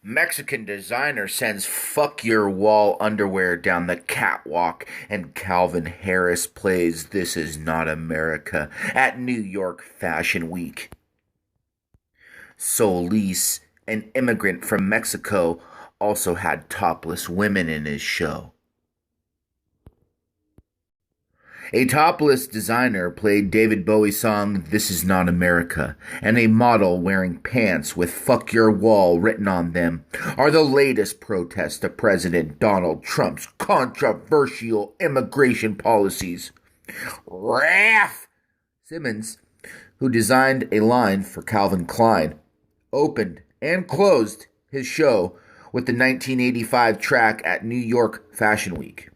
Mexican designer sends fuck your wall underwear down the catwalk, and Calvin Harris plays This Is Not America at New York Fashion Week. Solis, an immigrant from Mexico, also had topless women in his show. A topless designer played David Bowie's song This Is Not America, and a model wearing pants with Fuck Your Wall written on them are the latest protest to President Donald Trump's controversial immigration policies. Raph Simmons, who designed a line for Calvin Klein, opened and closed his show with the 1985 track at New York Fashion Week.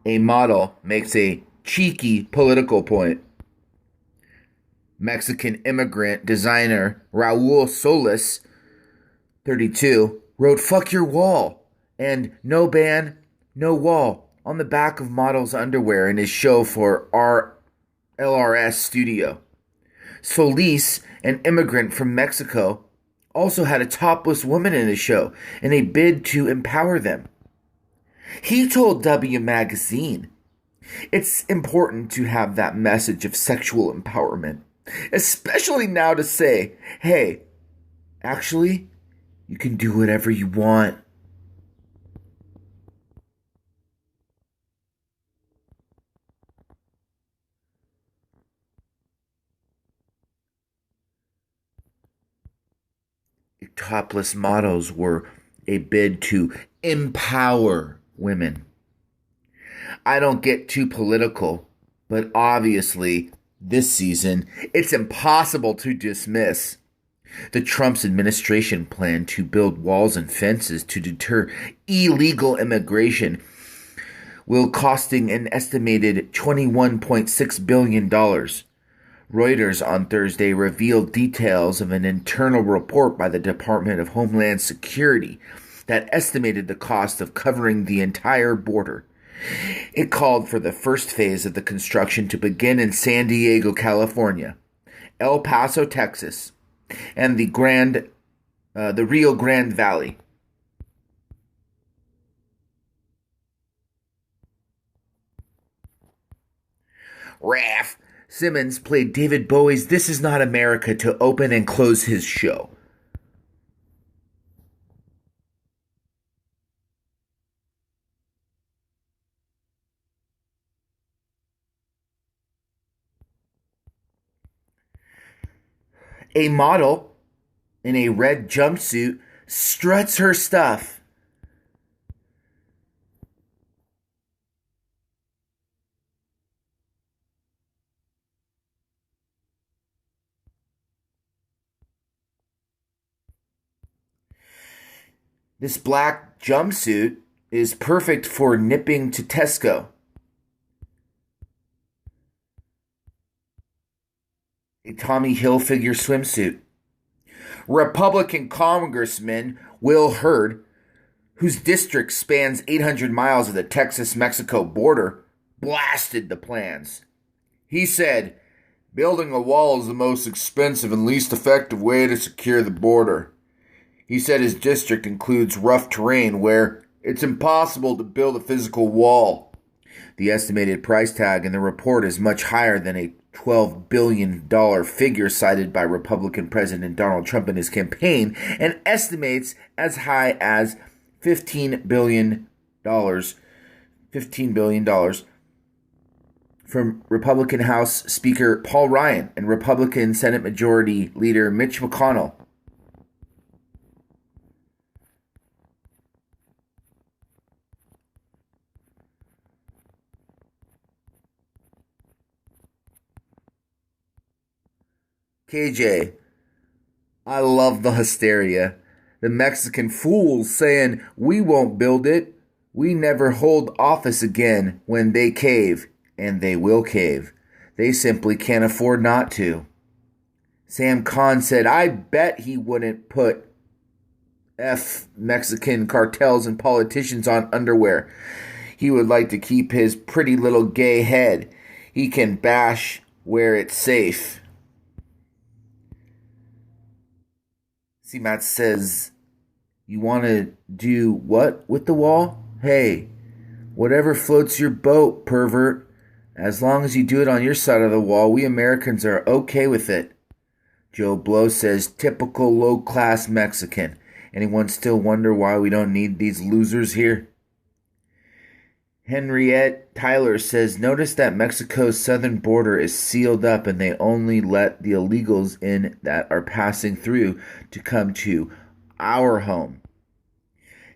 A model makes a cheeky political point. Mexican immigrant designer Raul Solis, 32, wrote Fuck Your Wall and No Ban, No Wall on the back of models' underwear in his show for our LRS studio. Solis, an immigrant from Mexico, also had a topless woman in his show in a bid to empower them. He told W Magazine, "It's important to have that message of sexual empowerment, especially now to say, hey, actually, you can do whatever you want." Topless models were a bid to empower women. I don't get too political, but obviously, this season, it's impossible to dismiss the Trump's administration plan to build walls and fences to deter illegal immigration will costing an estimated $21.6 billion. Reuters on Thursday revealed details of an internal report by the Department of Homeland Security that estimated the cost of covering the entire border. It called for the first phase of the construction to begin in San Diego, California, El Paso, Texas, and the Rio Grande Valley. Raph Simmons played David Bowie's This Is Not America to open and close his show. A model in a red jumpsuit struts her stuff. This black jumpsuit is perfect for nipping to Tesco. A Tommy Hilfiger swimsuit. Republican Congressman Will Hurd, whose district spans 800 miles of the Texas-Mexico border, blasted the plans. He said, "Building a wall is the most expensive and least effective way to secure the border." He said his district includes rough terrain where it's impossible to build a physical wall. The estimated price tag in the report is much higher than a $12 billion figure cited by Republican President Donald Trump in his campaign, and estimates as high as $15 billion from Republican House Speaker Paul Ryan and Republican Senate Majority Leader Mitch McConnell. KJ, I love the hysteria. The Mexican fools saying, "We won't build it. We never hold office again," when they cave, and they will cave. They simply can't afford not to. Sam Khan said, "I bet he wouldn't put F Mexican cartels and politicians on underwear. He would like to keep his pretty little gay head. He can bash where it's safe. See, Matt says, you want to do what with the wall? Hey, whatever floats your boat, pervert. As long as you do it on your side of the wall, we Americans are okay with it. Joe Blow says, typical low-class Mexican. Anyone still wonder why we don't need these losers here? Henriette Tyler says, notice that Mexico's southern border is sealed up and they only let the illegals in that are passing through to come to our home.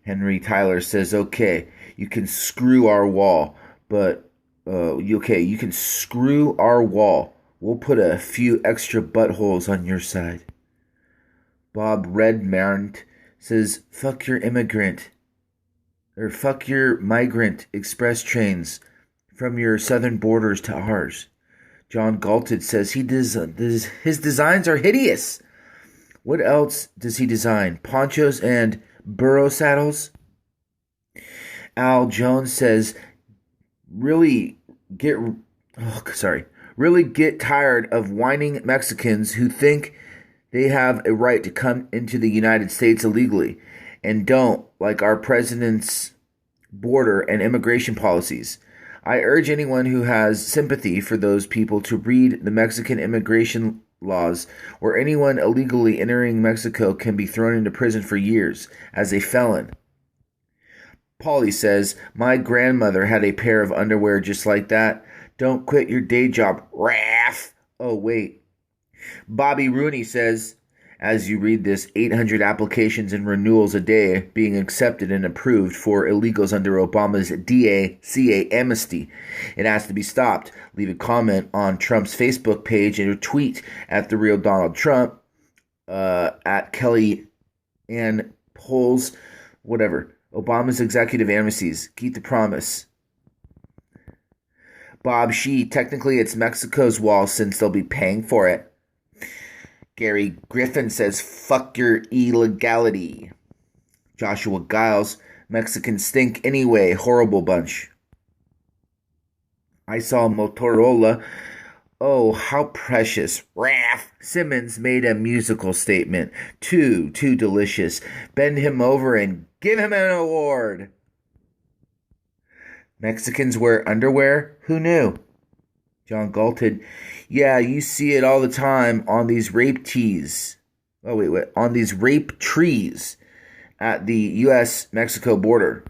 Henry Tyler says, okay, you can screw our wall, but, you can screw our wall. We'll put a few extra buttholes on your side. Bob Redmond says, fuck your immigrant. Or fuck your migrant express trains from your southern borders to ours. John Galted says his designs are hideous. What else does he design? Ponchos and burro saddles? Al Jones says, really get tired of whining Mexicans who think they have a right to come into the United States illegally and don't like our president's border and immigration policies. I urge anyone who has sympathy for those people to read the Mexican immigration laws, where anyone illegally entering Mexico can be thrown into prison for years as a felon. Polly says, my grandmother had a pair of underwear just like that. Don't quit your day job, Raff. Oh, wait. Bobby Rooney says, as you read this, 800 applications and renewals a day being accepted and approved for illegals under Obama's DACA amnesty. It has to be stopped. Leave a comment on Trump's Facebook page and a tweet at The Real Donald Trump, at Kelly Ann Polls, whatever. Obama's executive amnesties. Keep the promise. Bob Shee, technically it's Mexico's wall since they'll be paying for it. Gary Griffin says, fuck your illegality. Joshua Giles, Mexicans stink anyway, horrible bunch. I saw Motorola. Oh, how precious. Raph Simmons made a musical statement. Too delicious. Bend him over and give him an award. Mexicans wear underwear? Who knew? John Galted. Yeah, you see it all the time on these rape tees. Oh, wait. On these rape trees at the U.S.-Mexico border.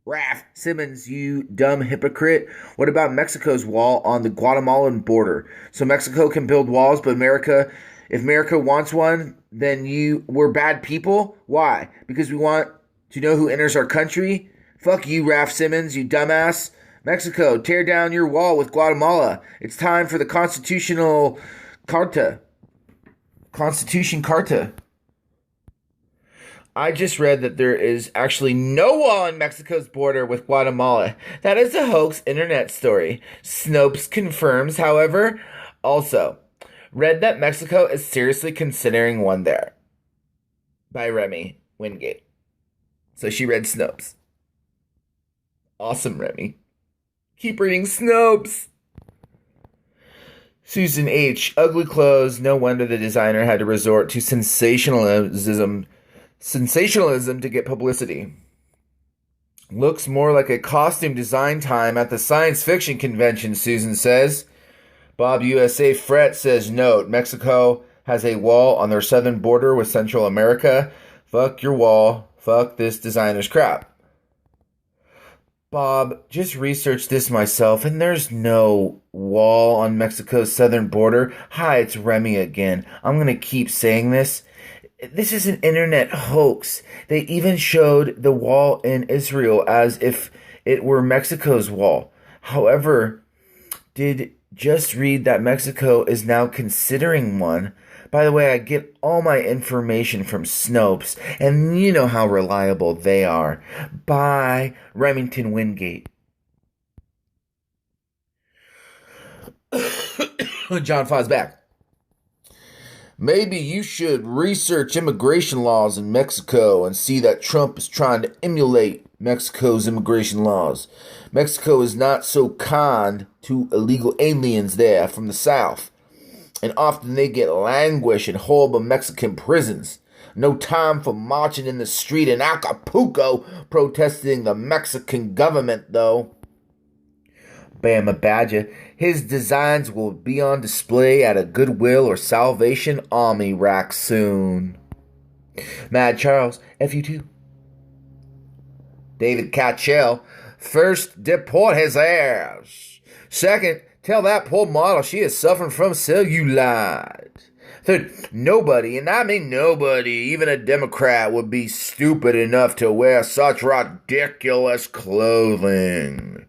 Raph Simmons, you dumb hypocrite. What about Mexico's wall on the Guatemalan border? So Mexico can build walls, but if America wants one, then we're bad people? Why? Because we want to know who enters our country? Fuck you, Raph Simmons, you dumbass. Mexico, tear down your wall with Guatemala. It's time for the Constitution Carta. I just read that there is actually no wall on Mexico's border with Guatemala. That is a hoax internet story. Snopes confirms, however, also read that Mexico is seriously considering one there. By Remy Wingate. So she read Snopes. Awesome, Remy. Keep reading Snopes. Susan H. Ugly clothes. No wonder the designer had to resort to sensationalism to get publicity. Looks more like a costume design time at the science fiction convention, Susan says. Bob USA Fret says, note, Mexico has a wall on their southern border with Central America. Fuck your wall. Fuck this designer's crap. Bob, just researched this myself, and there's no wall on Mexico's southern border. Hi, it's Remy again. I'm going to keep saying this. This is an internet hoax. They even showed the wall in Israel as if it were Mexico's wall. However, did just read that Mexico is now considering one. By the way, I get all my information from Snopes, and you know how reliable they are. Bye, Remington Wingate. John Faw's back. Maybe you should research immigration laws in Mexico and see that Trump is trying to emulate Mexico's immigration laws. Mexico is not so kind to illegal aliens there from the south, and often they get languish in horrible Mexican prisons. No time for marching in the street in Acapulco protesting the Mexican government, though. Bama Badger. His designs will be on display at a Goodwill or Salvation Army rack soon. Mad Charles, FU2. David Catchell. First, deport his ass. Second, tell that poor model she is suffering from cellulite. Third, nobody, and I mean nobody, even a Democrat, would be stupid enough to wear such ridiculous clothing.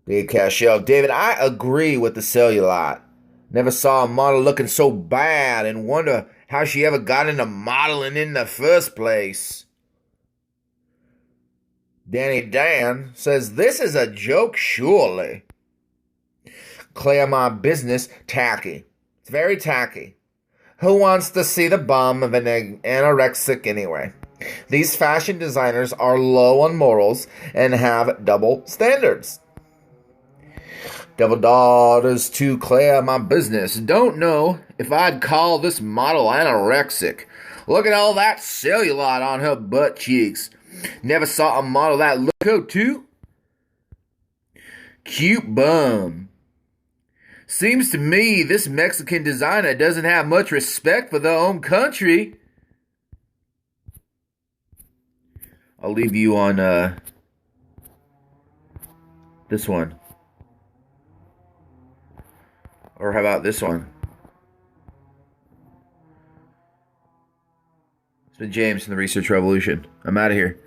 David Cashel. David, I agree with the cellulite. Never saw a model looking so bad and wonder how she ever got into modeling in the first place. Danny Dan says, this is a joke, surely. Clear my business, tacky. It's very tacky. Who wants to see the bum of an anorexic anyway? These fashion designers are low on morals and have double standards. Devil daughters to clear my business. Don't know if I'd call this model anorexic. Look at all that cellulite on her butt cheeks. Never saw a model that look too. Cute bum. Seems to me this Mexican designer doesn't have much respect for their own country. I'll leave you on this one. Or how about this one? It's been James from the Research Revolution. I'm out of here.